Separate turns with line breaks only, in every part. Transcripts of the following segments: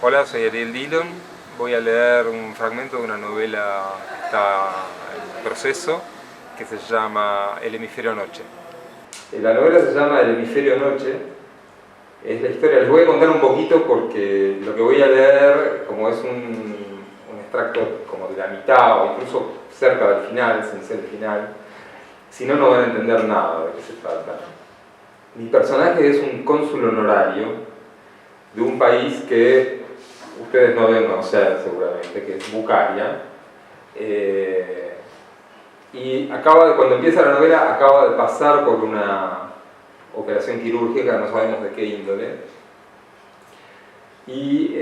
Hola, soy Ariel Dillon. Voy a leer un fragmento de una novela que está en proceso, que se llama El hemisferio noche. La novela se llama El hemisferio noche. Es la historia, les voy a contar un poquito porque lo que voy a leer, como es un extracto como de la mitad o incluso cerca del final, sin ser el final, si no, no van a entender nada de qué se trata. Mi personaje es un cónsul honorario de un país que ustedes no deben conocer seguramente, que es Bucaria. Y cuando empieza la novela, acaba de pasar por una operación quirúrgica, no sabemos de qué índole, y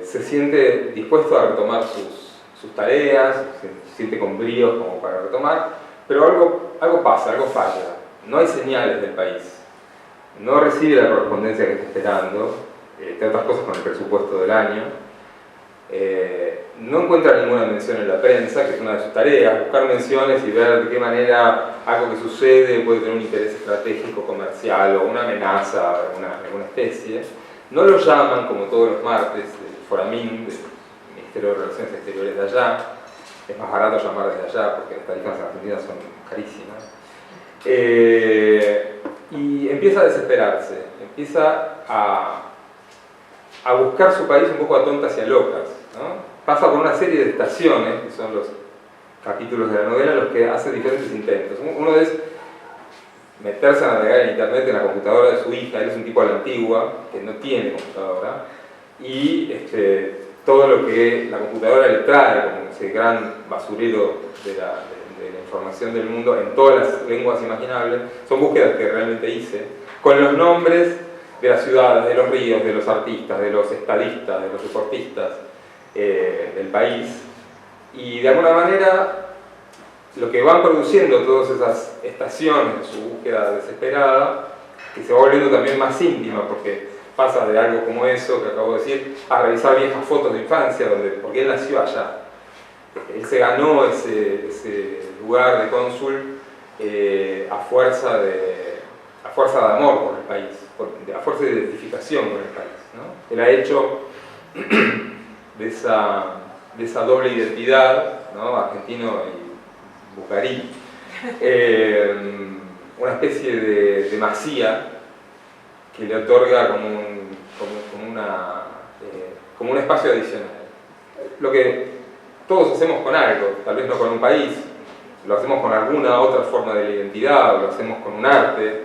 se siente dispuesto a retomar sus tareas, se siente con bríos como para retomar, pero algo pasa, algo falla. No hay señales del país, no recibe la correspondencia que está esperando, entre otras cosas con el presupuesto del año, no encuentra ninguna mención en la prensa, que es una de sus tareas, buscar menciones y ver de qué manera algo que sucede puede tener un interés estratégico, comercial o una amenaza de alguna especie. No lo llaman, como todos los martes, del Foramin, del Ministerio de Relaciones Exteriores de allá. Es más barato llamar desde allá porque las tarifas argentinas son carísimas. Y empieza a desesperarse, empieza a buscar su país un poco a tontas y a locas, ¿no? Pasa por una serie de estaciones, que son los capítulos de la novela, los que hace diferentes intentos. Uno es meterse a navegar en internet en la computadora de su hija. Él es un tipo a la antigua, que no tiene computadora, y todo lo que la computadora le trae, como ese gran basurero de la información del mundo en todas las lenguas imaginables, son búsquedas que realmente hice, con los nombres de las ciudades, de los ríos, de los artistas, de los estadistas, de los deportistas del país. Y de alguna manera lo que van produciendo todas esas estaciones de su búsqueda desesperada, que se va volviendo también más íntima, porque pasa de algo como eso que acabo de decir, a revisar viejas fotos de infancia, porque él nació allá. Él se ganó ese lugar de cónsul a fuerza de amor por el país, a fuerza de identificación con el país, ¿no? Él ha hecho de esa doble identidad, ¿no? Argentino y bucarí, una especie de masía que le otorga como un espacio adicional. Lo que todos hacemos con algo, tal vez no con un país, lo hacemos con alguna otra forma de la identidad, o lo hacemos con un arte,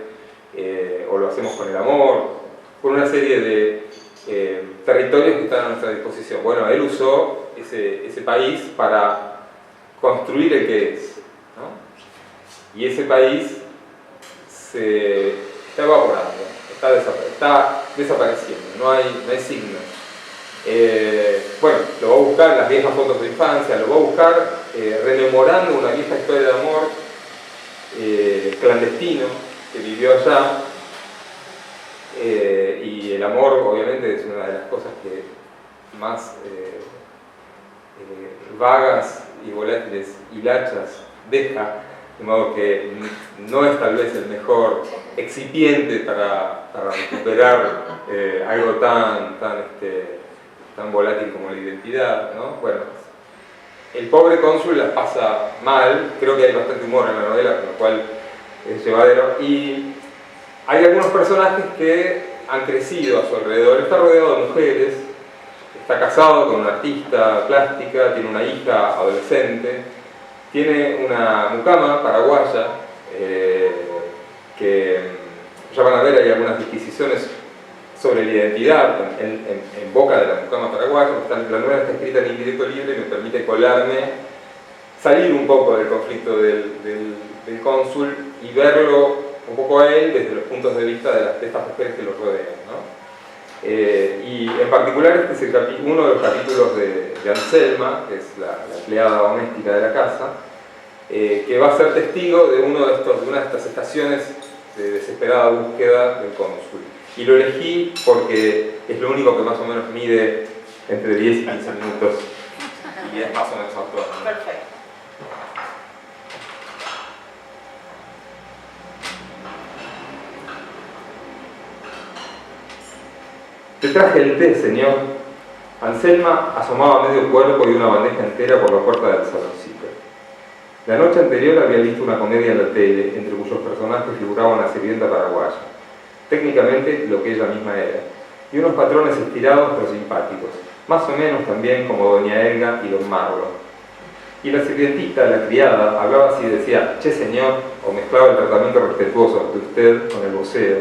o lo hacemos con el amor, con una serie de territorios que están a nuestra disposición. Bueno, él usó ese país para construir el que es, ¿no? Y ese país se está evaporando, está desapareciendo, no hay signos. Bueno, lo va a buscar en las viejas fotos de infancia, lo va a buscar rememorando una vieja historia de amor clandestino que vivió allá, y el amor obviamente es una de las cosas que más vagas y volátiles hilachas deja, de modo que no es tal vez el mejor excipiente para recuperar algo tan volátil como la identidad, ¿no? Bueno, el pobre cónsul las pasa mal, creo que hay bastante humor en la novela, con lo cual es llevadero, y hay algunos personajes que han crecido a su alrededor. Está rodeado de mujeres, está casado con una artista plástica, tiene una hija adolescente, tiene una mucama paraguaya, que ya van a ver, hay algunas disquisiciones sobre la identidad en boca de la mucama paraguaya. La novela está escrita en indirecto libre y me permite salir un poco del conflicto del cónsul y verlo un poco a él desde los puntos de vista de estas mujeres que lo rodean, ¿no? Y en particular este es uno de los capítulos de Anselma, que es la empleada doméstica de la casa, que va a ser testigo de una de estas estaciones de desesperada búsqueda del cónsul. Y lo elegí porque es lo único que más o menos mide entre 10 y 15 minutos y es más o menos actual.
Perfecto.
Te traje el té, señor. Anselma asomaba medio cuerpo y una bandeja entera por la puerta del saloncito. La noche anterior había visto una comedia en la tele, entre cuyos personajes figuraba una sirvienta paraguaya, técnicamente lo que ella misma era, y unos patrones estirados pero simpáticos, más o menos también como doña Elga y don Marlo. Y la sirvientita, la criada, hablaba así, decía, che señor, o mezclaba el tratamiento respetuoso de usted con el voceo,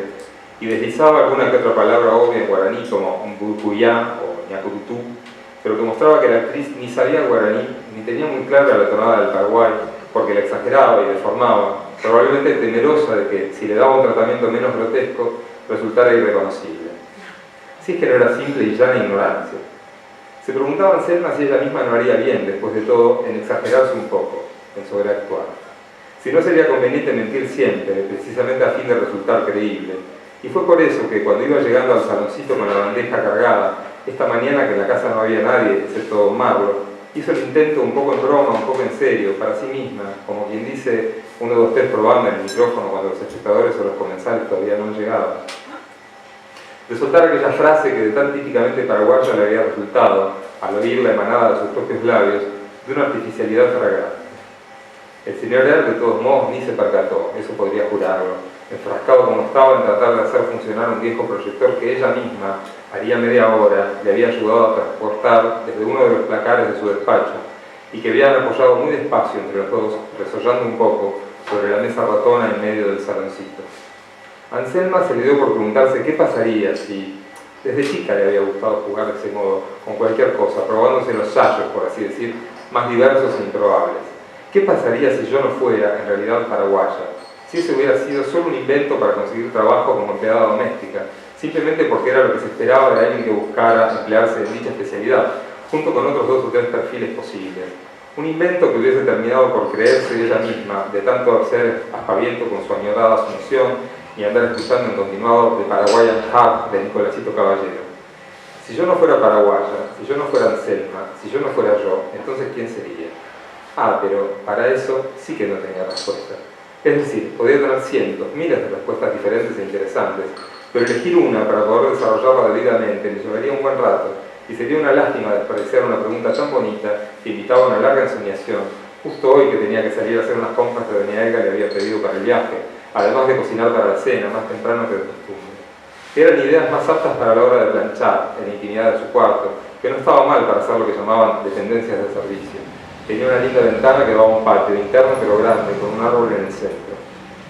y deslizaba alguna que otra palabra obvia en guaraní como mbucuyá o ñacurutú, pero que mostraba que la actriz ni sabía guaraní, ni tenía muy clara la tonada del Paraguay, porque la exageraba y deformaba, probablemente temerosa de que, si le daba un tratamiento menos grotesco, resultara irreconocible. Si es que no era simple y llana ignorancia. Se preguntaba Anselma si ella misma no haría bien, después de todo, en exagerarse un poco, en sobreactuar. Si no sería conveniente mentir siempre, precisamente a fin de resultar creíble. Y fue por eso que, cuando iba llegando al saloncito con la bandeja cargada, esta mañana que en la casa no había nadie, excepto don Marlo, hizo el intento un poco en broma, un poco en serio, para sí misma, como quien dice 1, 2, 3 probando en el micrófono cuando los espectadores o los comensales todavía no han llegado, de soltar aquella frase que de tan típicamente paraguaya le había resultado, al oírla emanada de sus propios labios, de una artificialidad fragante. El señor R, de todos modos, ni se percató, eso podría jurarlo, enfrascado como estaba en tratar de hacer funcionar un viejo proyector que ella misma, haría media hora, le había ayudado a transportar desde uno de los placares de su despacho, y que habían apoyado muy despacio entre los dos, resollando un poco, sobre la mesa ratona en medio del saloncito. Anselma se le dio por preguntarse qué pasaría si, desde chica le había gustado jugar de ese modo, con cualquier cosa, probándose los sayos, por así decir, más diversos e improbables. ¿Qué pasaría si yo no fuera, en realidad, paraguaya? Si ese hubiera sido solo un invento para conseguir trabajo como empleada doméstica, simplemente porque era lo que se esperaba de alguien que buscara emplearse en dicha especialidad, junto con otros 2 o 3 perfiles posibles. Un invento que hubiese terminado por creerse ella misma, de tanto hacer aspaviento con su añorada asunción y andar escuchando en continuado de Paraguayan Heart de Nicolásito Caballero. Si yo no fuera paraguaya, si yo no fuera Anselma, si yo no fuera yo, entonces ¿quién sería? Ah, pero para eso sí que no tenía respuesta. Es decir, podría tener cientos, miles de respuestas diferentes e interesantes, pero elegir una para poder desarrollarla debidamente le llevaría un buen rato, y sería una lástima desperdiciar una pregunta tan bonita que invitaba a una larga ensoñación, justo hoy que tenía que salir a hacer unas compras que doña Elga le había pedido para el viaje, además de cocinar para la cena, más temprano que de costumbre. Eran ideas más aptas para la hora de planchar, en la intimidad de su cuarto, que no estaba mal para hacer lo que llamaban dependencias de servicio. Tenía una linda ventana que daba a un patio, interno pero grande, con un árbol en el centro.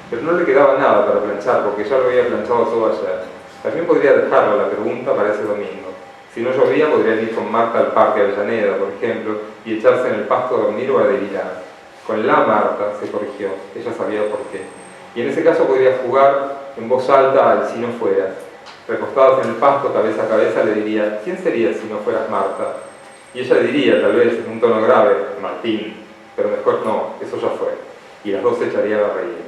Pero no le quedaba nada para planchar, porque ya lo había planchado todo ayer. También podría dejarla la pregunta para ese domingo. Si no llovía, podrían ir con Marta al Parque Avellaneda, por ejemplo, y echarse en el pasto a dormir o a delirar. Con la Marta, se corrigió, ella sabía por qué. Y en ese caso podría jugar en voz alta al si no fueras. Recostados en el pasto, cabeza a cabeza, le diría, ¿quién serías si no fueras Marta? Y ella diría, tal vez, en un tono grave, Martín, pero mejor no, eso ya fue. Y las dos se echarían a reír.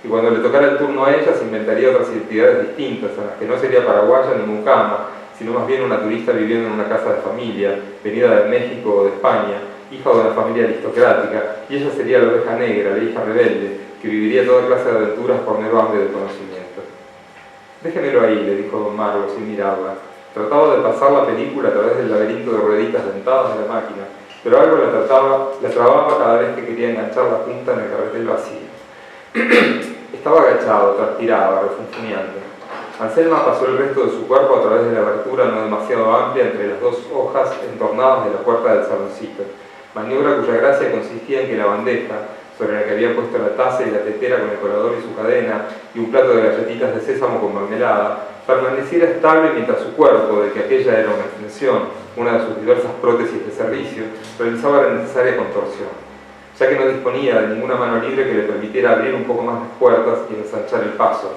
Y cuando le tocara el turno a ella, se inventaría otras identidades distintas, en las que no sería paraguaya ni mucama, sino más bien una turista viviendo en una casa de familia, venida de México o de España, hija de una familia aristocrática, y ella sería la oveja negra, la hija rebelde, que viviría toda clase de aventuras por mero hambre de conocimiento. Déjemelo ahí, le dijo don Marlo, sin mirarla. Trataba de pasar la película a través del laberinto de rueditas dentadas de la máquina, pero algo la trababa cada vez que quería enganchar la punta en el carretel vacío. Estaba agachado, transpiraba, refunfuñando. Anselma pasó el resto de su cuerpo a través de la abertura no demasiado amplia entre las 2 hojas entornadas de la puerta del saloncito, maniobra cuya gracia consistía en que la bandeja, sobre la que había puesto la taza y la tetera con el colador y su cadena, y un plato de galletitas de sésamo con mermelada, permaneciera estable mientras su cuerpo, de que aquella era una extensión, una de sus diversas prótesis de servicio, realizaba la necesaria contorsión, ya que no disponía de ninguna mano libre que le permitiera abrir un poco más las puertas y ensanchar el paso,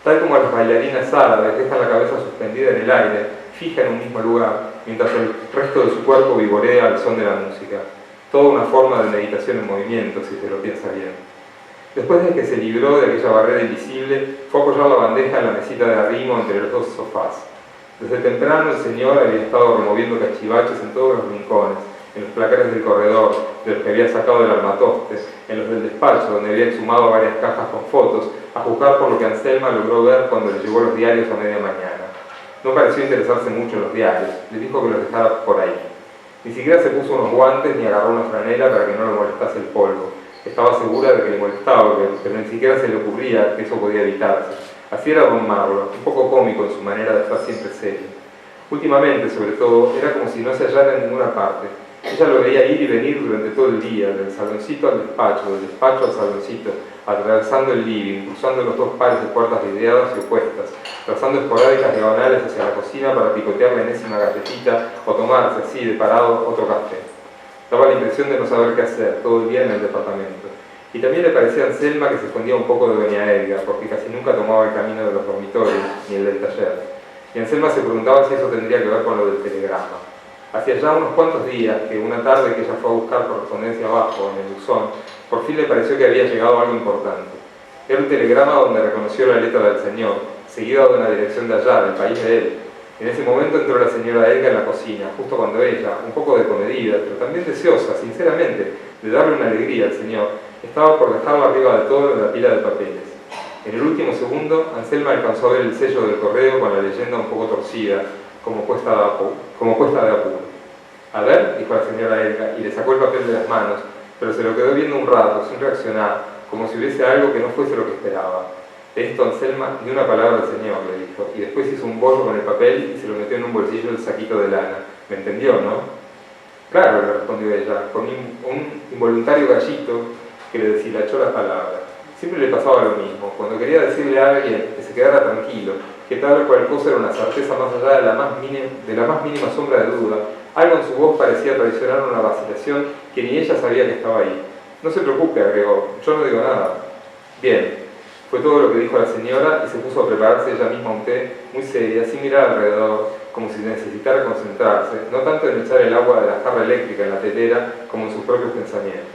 tal como las bailarinas árabes dejan la cabeza suspendida en el aire, fija en un mismo lugar, mientras el resto de su cuerpo vivorea al son de la música. Toda una forma de meditación en movimiento, si se lo piensa bien. Después de que se libró de aquella barrera invisible, fue a apoyar la bandeja en la mesita de arrimo entre los 2 sofás. Desde temprano el señor había estado removiendo cachivaches en todos los rincones, en los placares del corredor, de los que había sacado del armatoste, en los del despacho, donde había exhumado varias cajas con fotos, a juzgar por lo que Anselma logró ver cuando le llevó los diarios a media mañana. No pareció interesarse mucho en los diarios, le dijo que los dejara por ahí. Ni siquiera se puso unos guantes ni agarró una franela para que no le molestase el polvo. Estaba segura de que le molestaba, pero ni siquiera se le ocurría que eso podía evitarse. Así era don Marlon, un poco cómico en su manera de estar siempre serio. Últimamente, sobre todo, era como si no se hallara en ninguna parte. Ella lo veía ir y venir durante todo el día, del saloncito al despacho, del despacho al saloncito, atravesando el living, cruzando los dos pares de puertas videadas y opuestas, trazando esporádicas diagonales hacia la cocina para picotear la enésima galletita o tomarse así, de parado, otro café. Daba la impresión de no saber qué hacer todo el día en el departamento. Y también le parecía a Anselma que se escondía un poco de doña Edga, porque casi nunca tomaba el camino de los dormitorios ni el del taller. Y Anselma se preguntaba si eso tendría que ver con lo del telegrama. Hacía ya unos cuantos días que una tarde que ella fue a buscar correspondencia abajo, en el buzón, por fin le pareció que había llegado algo importante. Era un telegrama donde reconoció la letra del señor, seguida de una dirección de allá, del país de él. En ese momento entró la señora Edga en la cocina, justo cuando ella, un poco descomedida, pero también deseosa, sinceramente, de darle una alegría al señor, estaba por dejarlo arriba de todo en la pila de papeles. En el último segundo, Anselma alcanzó a ver el sello del correo con la leyenda un poco torcida, como puesta de apuro. A ver, dijo la señora Edga, y le sacó el papel de las manos, pero se lo quedó viendo un rato, sin reaccionar, como si hubiese algo que no fuese lo que esperaba. De esto Anselma ni una palabra al señor, le dijo, y después hizo un bollo con el papel y se lo metió en un bolsillo del saquito de lana. ¿Me entendió, no? Claro, le respondió ella, con un involuntario gallito que le deshilachó las palabras. Siempre le pasaba lo mismo, cuando quería decirle a alguien que se quedara tranquilo, que tal o cual cosa era una certeza más allá de la más mínima sombra de duda, algo en su voz parecía traicionar una vacilación que ni ella sabía que estaba ahí. No se preocupe, agregó, yo no digo nada. Bien, fue todo lo que dijo la señora y se puso a prepararse ella misma un té, muy seria, sin mirar alrededor, como si necesitara concentrarse, no tanto en echar el agua de la jarra eléctrica en la tetera como en sus propios pensamientos.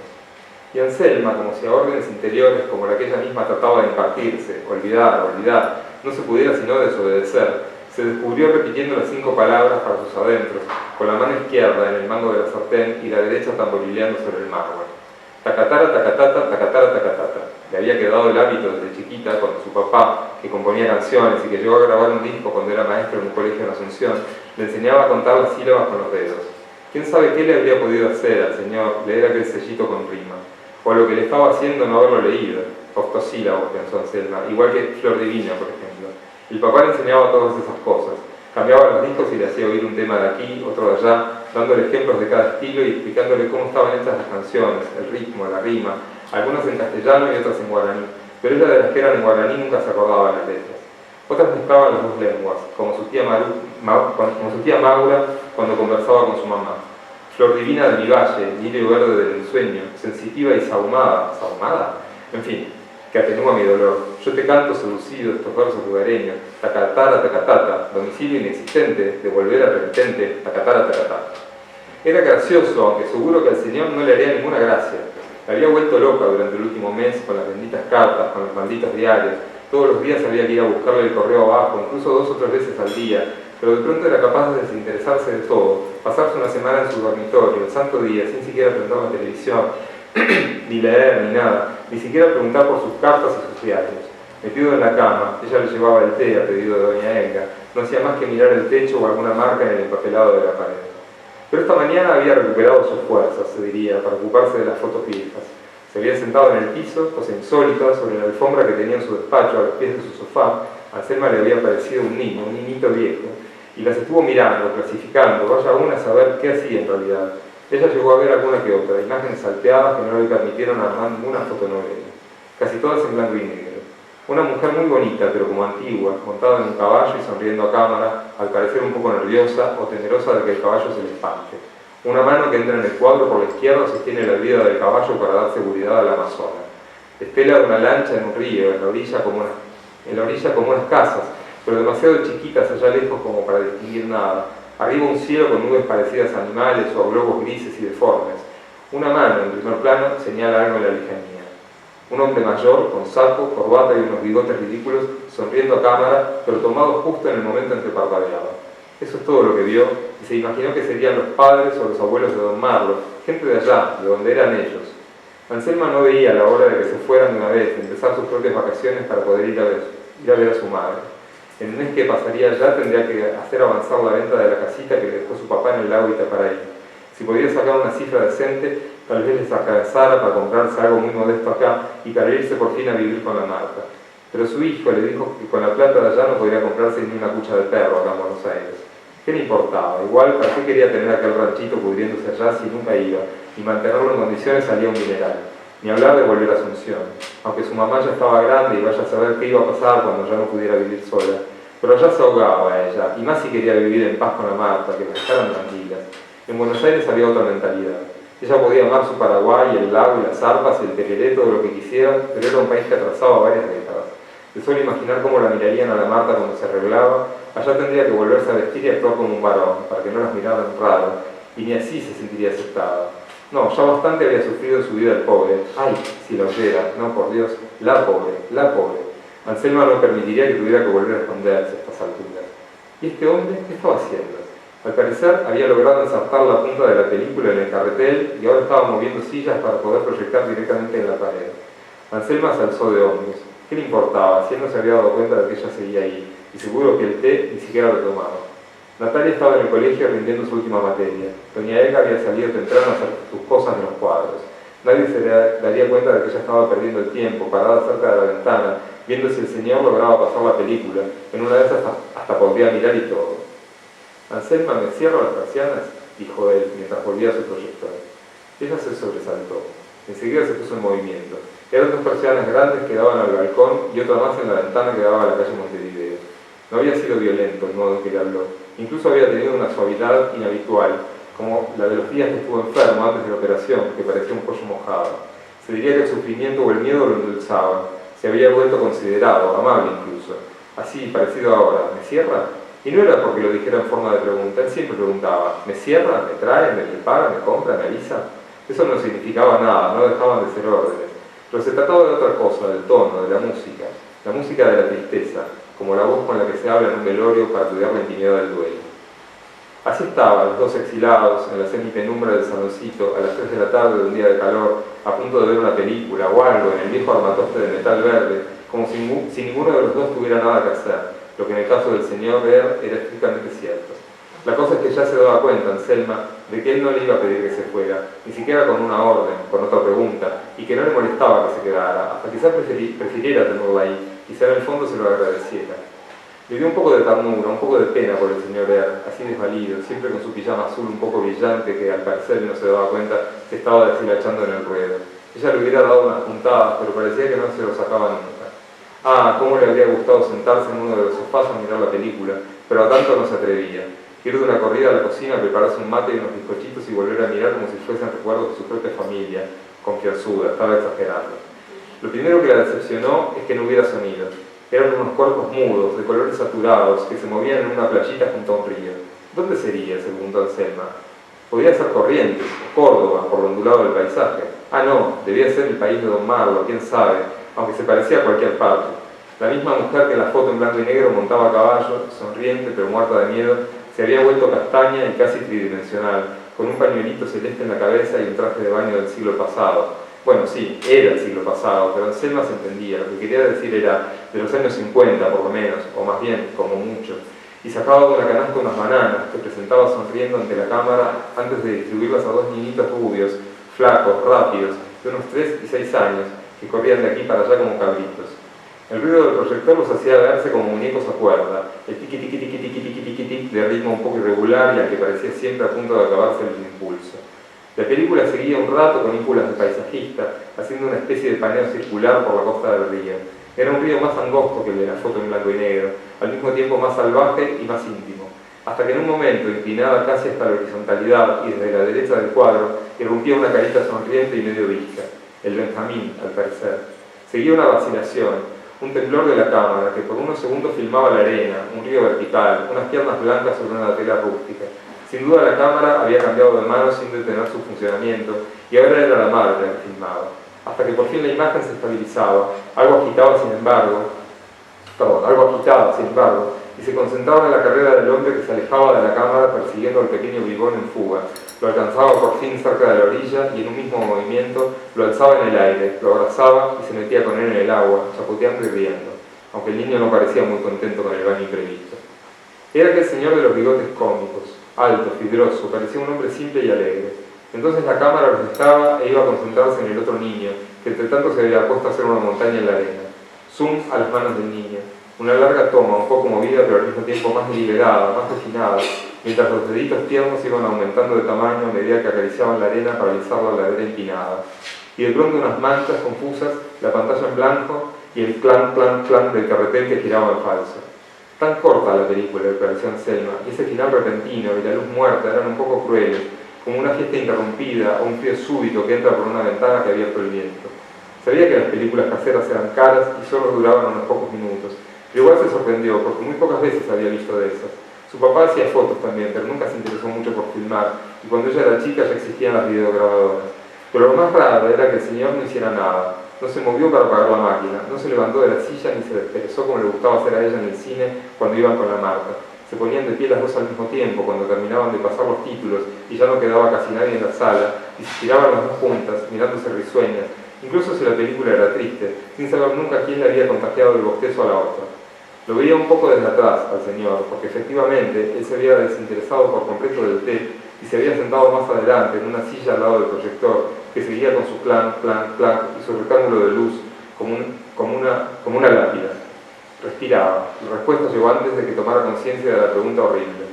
Y Anselma, como si a órdenes interiores como la que ella misma trataba de impartirse, olvidar, no se pudiera sino desobedecer, se descubrió repitiendo las 5 palabras para sus adentros, con la mano izquierda en el mango de la sartén y la derecha tamborileando sobre el mármol. Tacatara, tacatata, tacatara, tacatata. Le había quedado el hábito desde chiquita, cuando su papá, que componía canciones y que llegó a grabar un disco cuando era maestro en un colegio en Asunción, le enseñaba a contar las sílabas con los dedos. ¿Quién sabe qué le habría podido hacer al señor leer aquel sellito con rima? O lo que le estaba haciendo no haberlo leído. Octosílabos, pensó Anselma, igual que Flor Divina, por ejemplo. El papá le enseñaba todas esas cosas. Cambiaba los discos y le hacía oír un tema de aquí, otro de allá, dándole ejemplos de cada estilo y explicándole cómo estaban hechas las canciones, el ritmo, la rima, algunas en castellano y otras en guaraní, pero ella de las que eran en guaraní nunca se acordaba las letras. Otras mezclaban las dos lenguas, como su tía Maura cuando conversaba con su mamá. Flor divina de mi valle, lirio verde del ensueño, sensitiva y sahumada, ¿sahumada? En fin, que atenúa mi dolor. Yo te canto seducido estos versos lugareños, tacatara, tacatata, domicilio inexistente, devolver repetente, tacatara, tacatata. Era gracioso, aunque seguro que al señor no le haría ninguna gracia. La había vuelto loca durante el último mes con las benditas cartas, con los malditos diarios. Todos los días había que ir a buscarle el correo abajo, incluso 2 o 3 veces al día, pero de pronto era capaz de desinteresarse de todo, pasarse una semana en su dormitorio, el santo día, sin siquiera prender la televisión, ni leer, ni nada, ni siquiera preguntar por sus cartas y sus diarios. Metido en la cama, ella le llevaba el té a pedido de doña Edga, no hacía más que mirar el techo o alguna marca en el empapelado de la pared. Pero esta mañana había recuperado sus fuerzas, se diría, para ocuparse de las fotos viejas. Se había sentado en el piso, cosa insólita, sobre la alfombra que tenía en su despacho, a los pies de su sofá. A Anselma le había parecido un niño, un niñito viejo, y las estuvo mirando, clasificando, vaya una a saber qué hacía en realidad. Ella llegó a ver alguna que otra, imágenes salteadas que no le permitieron armar ninguna fotonovela, casi todas en blanco y negro. Una mujer muy bonita, pero como antigua, montada en un caballo y sonriendo a cámara, al parecer un poco nerviosa o temerosa de que el caballo se le espante. Una mano que entra en el cuadro por la izquierda sostiene la vida del caballo para dar seguridad al Amazonas. Estela de una lancha en un río, en la orilla como unas casas, pero demasiado chiquitas allá lejos como para distinguir nada. Arriba un cielo con nubes parecidas a animales o a globos grises y deformes. Una mano, en primer plano, señala algo en la lejanía. Un hombre mayor, con saco, corbata y unos bigotes ridículos, sonriendo a cámara, pero tomado justo en el momento en que parpadeaba. Eso es todo lo que vio, y se imaginó que serían los padres o los abuelos de don Marlon, gente de allá, de donde eran ellos. Anselma no veía la hora de que se fueran de una vez, de empezar sus propias vacaciones para poder ir a ver a su madre. En el mes que pasaría allá tendría que hacer avanzar la venta de la casita que le dejó su papá en el lago Itaparaí. Si podía sacar una cifra decente, tal vez les alcanzara para comprarse algo muy modesto acá y para irse por fin a vivir con la Marta. Pero su hijo le dijo que con la plata de allá no podría comprarse ni una cucha de perro acá en Buenos Aires. ¿Qué le importaba? Igual, ¿para qué quería tener aquel ranchito pudriéndose allá si nunca iba? Y mantenerlo en condiciones salía un dineral. Ni hablar de volver a Asunción. Aunque su mamá ya estaba grande y vaya a saber qué iba a pasar cuando ya no pudiera vivir sola. Pero allá se ahogaba ella, y más si quería vivir en paz con la Marta, que la dejaran tranquilas. En Buenos Aires había otra mentalidad. Ella podía amar su Paraguay, el lago y las zarpas, el tequeré, todo lo que quisiera, pero era un país que atrasaba varias décadas. De solo imaginar cómo la mirarían a la Marta cuando se arreglaba, allá tendría que volverse a vestir y actuar como un varón, para que no las miraran raro, y ni así se sentiría aceptada. No, ya bastante había sufrido en su vida el pobre. Ay, si lo oyera, no, por Dios, la pobre, la pobre. Anselma no permitiría que tuviera que volver a esconderse a estas alturas. ¿Y este hombre qué estaba haciendo? Al parecer había logrado ensartar la punta de la película en el carretel y ahora estaba moviendo sillas para poder proyectar directamente en la pared. Anselma se alzó de hombros. ¿Qué le importaba si él no se había dado cuenta de que ella seguía ahí? Y seguro que el té ni siquiera lo tomaba. Natalia estaba en el colegio rindiendo su última materia. Doña Elga había salido temprano a hacer sus cosas en los cuadros. Nadie se daría cuenta de que ella estaba perdiendo el tiempo, parada cerca de la ventana, viendo si el señor lograba pasar la película. En una de esas hasta podría mirar y todo. Anselma, ¿me cierro las persianas?, dijo él mientras volvía a su proyector. Ella se sobresaltó. Enseguida se puso en movimiento. Eran dos persianas grandes que daban al balcón y otra más en la ventana que daba a la calle Montevideo. No había sido violento el modo en que le habló. Incluso había tenido una suavidad inhabitual, como la de los días que estuvo enfermo antes de la operación, que parecía un pollo mojado. Se diría que el sufrimiento o el miedo lo endulzaban. Se había vuelto considerado, amable incluso. Así, parecido ahora. ¿Me cierra? Y no era porque lo dijera en forma de pregunta. Él siempre preguntaba, ¿me cierra? ¿Me trae? ¿Me prepara? ¿Me compra? ¿Me avisa? Eso no significaba nada, no dejaban de ser órdenes. Pero se trataba de otra cosa, del tono, de la música de la tristeza, como la voz con la que se habla en un velorio para cuidar la intimidad del duelo. Así estaban los dos exilados en la semipenumbra del saloncito a las 3 de la tarde de un día de calor, a punto de ver una película o algo en el viejo armatoste de metal verde, como si ninguno de los dos tuviera nada que hacer, lo que en el caso del señor era estrictamente cierto. La cosa es que ya se daba cuenta, Anselma, de que él no le iba a pedir que se fuera, ni siquiera con una orden, con otra pregunta, y que no le molestaba que se quedara, hasta quizás prefiriera tenerla ahí, quizá en el fondo se lo agradeciera. Le dio un poco de ternura, un poco de pena por el señor así desvalido, siempre con su pijama azul un poco brillante que al parecer no se daba cuenta se estaba deshilachando en el ruedo. Ella le hubiera dado unas puntadas, pero parecía que no se lo sacaba nunca. Ah, cómo le habría gustado sentarse en uno de los sofás a mirar la película, pero a tanto no se atrevía. Ir de una corrida a la cocina, prepararse un mate y unos bizcochitos y volver a mirar como si fuesen recuerdos de su propia familia, confianzuda, estaba exagerando. Lo primero que la decepcionó es que no hubiera sonido. Eran unos cuerpos mudos, de colores saturados, que se movían en una playita junto a un río. ¿Dónde sería?, se preguntó Anselma. Podía ser Corrientes, o Córdoba, por lo ondulado del paisaje. Ah, no, debía ser el país de Don Marlo, quién sabe, aunque se parecía a cualquier parte. La misma mujer que en la foto en blanco y negro montaba a caballo, sonriente pero muerta de miedo, se había vuelto castaña y casi tridimensional, con un pañuelito celeste en la cabeza y un traje de baño del siglo pasado. Bueno, sí, era el siglo pasado, pero Anselma se entendía. Lo que quería decir era de los años 50, por lo menos, o más bien, como mucho. Y sacaba de una canasta unas bananas que presentaba sonriendo ante la cámara antes de distribuirlas a dos niñitos rubios, flacos, rápidos, de unos 3 y 6 años, que corrían de aquí para allá como cabritos. El ruido del proyector los hacía verse como muñecos a cuerda, el tiqui tiqui tiqui tiqui tiqui tiqui tiqui de ritmo un poco irregular y al que parecía siempre a punto de acabarse el impulso. La película seguía un rato con ínfulas de paisajista, haciendo una especie de paneo circular por la costa del río. Era un río más angosto que el de la foto en blanco y negro, al mismo tiempo más salvaje y más íntimo, hasta que en un momento, inclinada casi hasta la horizontalidad y desde la derecha del cuadro, irrumpía una carita sonriente y medio visca, el Benjamín, al parecer. Seguía una vacilación, un temblor de la cámara que por unos segundos filmaba la arena, un río vertical, unas piernas blancas sobre una tela rústica. Sin duda la cámara había cambiado de manos sin detener su funcionamiento y ahora era la madre la que filmaba. Hasta que por fin la imagen se estabilizaba, algo agitada sin embargo, y se concentraba en la carrera del hombre que se alejaba de la cámara persiguiendo al pequeño bribón en fuga. Lo alcanzaba por fin cerca de la orilla y en un mismo movimiento lo alzaba en el aire, lo abrazaba y se metía con él en el agua, chapoteando y riendo. aunque el niño no parecía muy contento con el baño imprevisto. Era aquel señor de los bigotes cómicos, alto, fibroso, parecía un hombre simple y alegre. Entonces la cámara los dejaba e iba a concentrarse en el otro niño, que entre tanto se había puesto a hacer una montaña en la arena. Zoom a las manos del niño. Una larga toma, un poco movida, pero al mismo tiempo más deliberada, más refinada, mientras los deditos tiernos iban aumentando de tamaño a medida que acariciaban la arena para alisar la ladera empinada. Y de pronto unas manchas confusas, la pantalla en blanco y el clan, clan, clan del carretel que giraba en falso. Tan corta la película de Operación Selma, y ese final repentino y la luz muerta eran un poco crueles, como una fiesta interrumpida o un frío súbito que entra por una ventana que ha abierto el viento. Sabía que las películas caseras eran caras y solo duraban unos pocos minutos, pero igual se sorprendió porque muy pocas veces había visto de esas. Su papá hacía fotos también, pero nunca se interesó mucho por filmar, y cuando ella era chica ya existían las videograbadoras. Pero lo más raro era que el señor no hiciera nada. No se movió para apagar la máquina, no se levantó de la silla ni se desperezó como le gustaba hacer a ella en el cine cuando iban con la Marta. Se ponían de pie las dos al mismo tiempo cuando terminaban de pasar los títulos y ya no quedaba casi nadie en la sala, y se tiraban las dos juntas, mirándose risueñas, incluso si la película era triste, sin saber nunca quién le había contagiado el bostezo a la otra. Lo veía un poco desde atrás al señor, porque efectivamente él se había desinteresado por completo del té y se había sentado más adelante en una silla al lado del proyector, que seguía con su plan, plan, plan y su rectángulo de luz como una lápida. Respiraba. La respuesta llegó antes de que tomara conciencia de la pregunta horrible.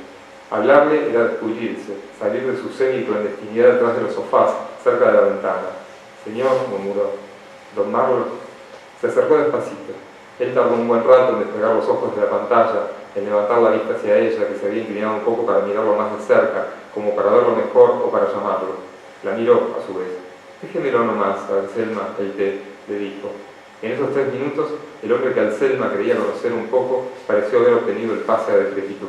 Hablarle era descubrirse, salir de su semi-clandestinidad detrás de los sofás, cerca de la ventana. Señor, murmuró. Don Marlon se acercó despacito. Él tardó un buen rato en despegar los ojos de la pantalla, en levantar la vista hacia ella, que se había inclinado un poco para mirarlo más de cerca, como para verlo mejor o para llamarlo. La miró, a su vez. Déjemelo nomás, Selma, el té, le dijo. En esos 3 minutos, el hombre que al Selma creía conocer un poco, pareció haber obtenido el pase a decrepitud.